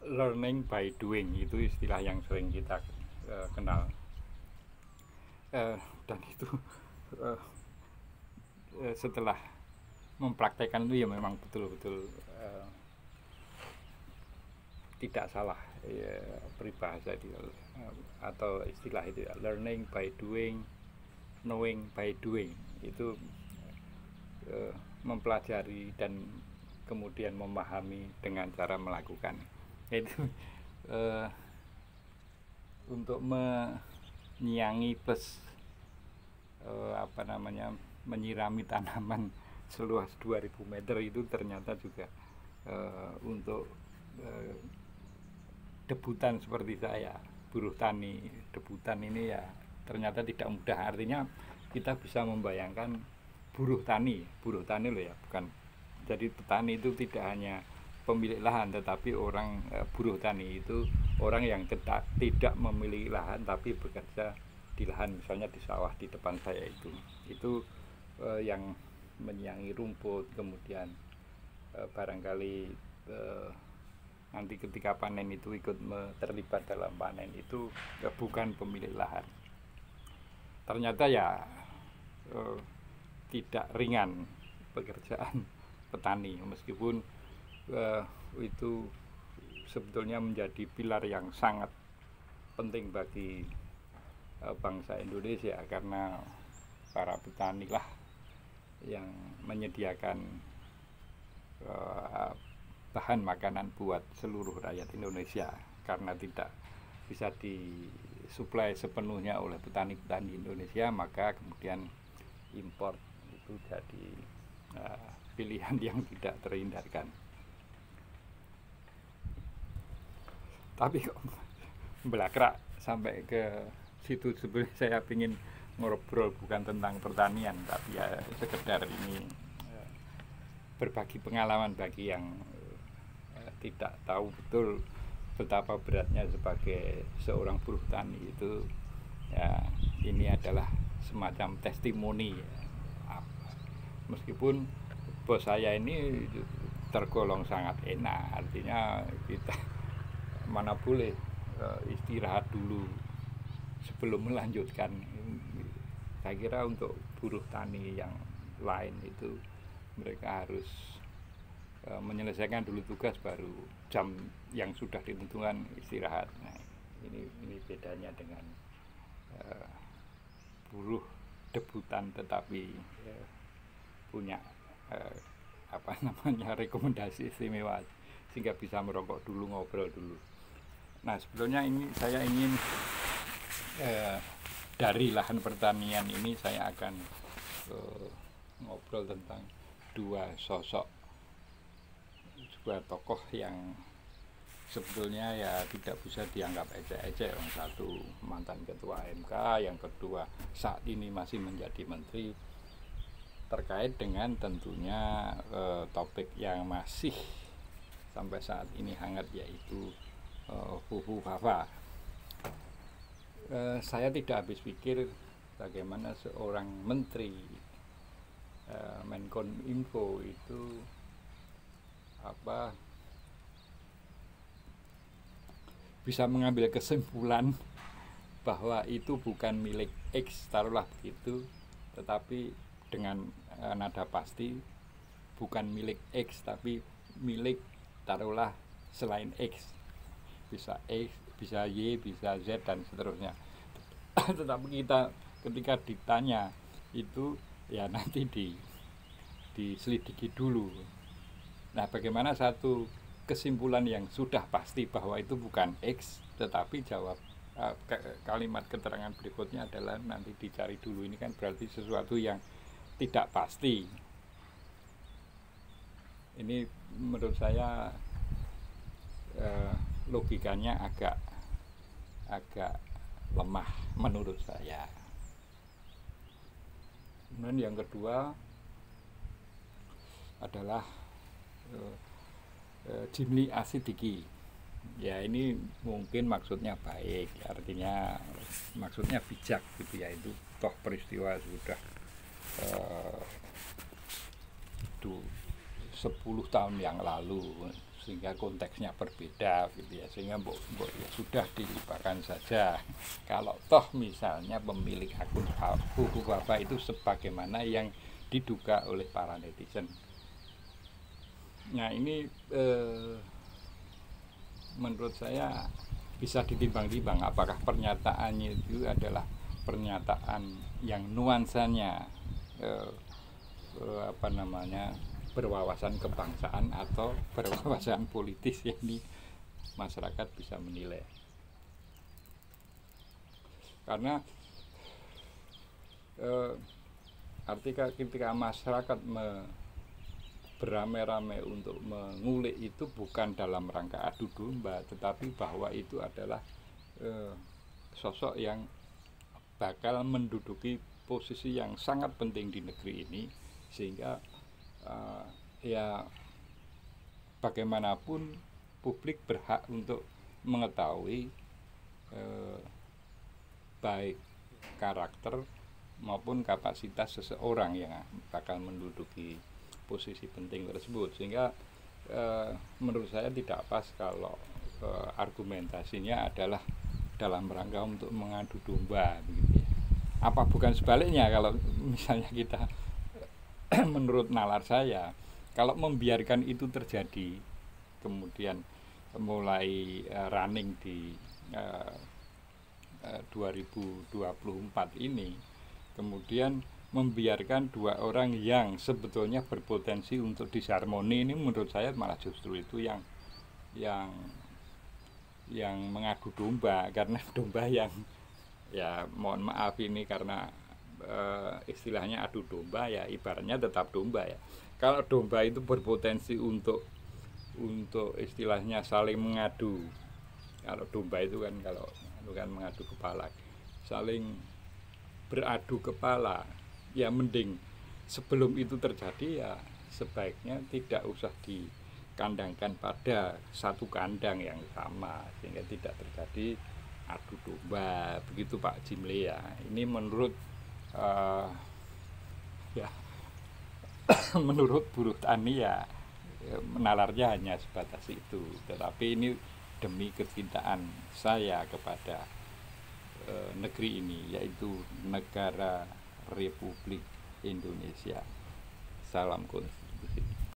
learning by doing itu istilah yang sering kita kenal. Dan itu setelah mempraktekkan itu ya memang betul-betul tidak salah ya, peribahasa itu atau istilah itu ya, learning by doing, knowing by doing, itu mempelajari dan kemudian memahami dengan cara melakukan. Itu untuk menyiangi plus menyirami tanaman seluas 2000 meter itu ternyata juga untuk debutan seperti saya, buruh tani debutan ini ya ternyata tidak mudah. Artinya kita bisa membayangkan buruh tani loh ya, bukan jadi petani itu tidak hanya pemilik lahan, tetapi orang buruh tani itu orang yang tidak memiliki lahan tapi bekerja di lahan, misalnya di sawah di depan saya itu yang menyiangi rumput, kemudian barangkali nanti ketika panen itu ikut terlibat dalam panen itu bukan pemilik lahan. Ternyata ya tidak ringan pekerjaan petani, meskipun itu sebetulnya menjadi pilar yang sangat penting bagi bangsa Indonesia, karena para petani lah yang menyediakan bahan makanan buat seluruh rakyat Indonesia, karena tidak bisa disuplai sepenuhnya oleh petani-petani Indonesia, maka kemudian impor itu jadi pilihan yang tidak terhindarkan. Tapi kok belakrak sampai ke situ, sebenarnya saya ingin ngobrol bukan tentang pertanian, tapi ya sekedar ini berbagi pengalaman bagi yang tidak tahu betul betapa beratnya sebagai seorang buruh tani itu. Ya, ini adalah semacam testimoni ya. Meskipun bos saya ini tergolong sangat enak, artinya kita mana boleh istirahat dulu sebelum melanjutkan. Saya kira untuk buruh tani yang lain itu mereka harus menyelesaikan dulu tugas, baru jam yang sudah ditentukan istirahat. Nah, ini bedanya dengan buruh debutan tetapi punya rekomendasi istimewa sehingga bisa merokok dulu, ngobrol dulu. Nah, sebetulnya ini saya ingin dari lahan pertanian ini saya akan ngobrol tentang dua sosok, dua tokoh yang sebetulnya ya tidak bisa dianggap ecek-ecek. Yang satu mantan ketua MK, yang kedua saat ini masih menjadi menteri, terkait dengan tentunya topik yang masih sampai saat ini hangat, yaitu Fufu Fafa. Saya tidak habis pikir bagaimana seorang menteri Menkominfo itu bisa mengambil kesimpulan bahwa itu bukan milik X, taruhlah begitu, tetapi dengan nada pasti bukan milik X tapi milik taruhlah selain X, bisa X, bisa Y, bisa Z dan seterusnya. Tetapi kita ketika ditanya itu ya nanti diselidiki dulu. Nah, bagaimana satu kesimpulan yang sudah pasti bahwa itu bukan X, tetapi kalimat keterangan berikutnya adalah nanti dicari dulu. Ini kan berarti sesuatu yang tidak pasti. Ini menurut saya logikanya agak lemah menurut saya. Kemudian yang kedua adalah Jimli Asidiki. Ya, ini mungkin maksudnya baik, artinya maksudnya bijak gitu ya. Itu toh peristiwa sudah 10 tahun yang lalu, sehingga konteksnya berbeda gitu ya, sehingga ya sudah dilupakan saja kalau toh misalnya pemilik akun buku Baba itu sebagaimana yang diduga oleh para netizen. Nah ini menurut saya bisa ditimbang-timbang apakah pernyataannya itu adalah pernyataan yang nuansanya berwawasan kebangsaan atau berwawasan politis, yang ini masyarakat bisa menilai. Karena ketika masyarakat beramai-ramai untuk mengulik itu bukan dalam rangka adu domba, tetapi bahwa itu adalah sosok yang bakal menduduki posisi yang sangat penting di negeri ini, sehingga ya bagaimanapun publik berhak untuk mengetahui baik karakter maupun kapasitas seseorang yang bakal menduduki posisi penting tersebut, sehingga menurut saya tidak pas kalau argumentasinya adalah dalam rangka untuk mengadu domba begitu ya. Apa bukan sebaliknya kalau misalnya kita menurut nalar saya, kalau membiarkan itu terjadi kemudian mulai running di 2024 ini, kemudian membiarkan dua orang yang sebetulnya berpotensi untuk disharmoni, ini menurut saya malah justru itu yang mengadu domba, karena domba yang ya mohon maaf ini karena istilahnya adu domba, ya ibaratnya tetap domba ya. Kalau domba itu berpotensi untuk istilahnya saling mengadu, kalau domba itu kan kalau bukan mengadu kepala, saling beradu kepala, ya mending sebelum itu terjadi ya sebaiknya tidak usah dikandangkan pada satu kandang yang sama, sehingga tidak terjadi adu domba begitu Pak Jimli ya. Ini menurut ya menurut buruh tani ya menalarnya hanya sebatas itu, tetapi ini demi kecintaan saya kepada negeri ini, yaitu negara Republik Indonesia. Salam konstitusi.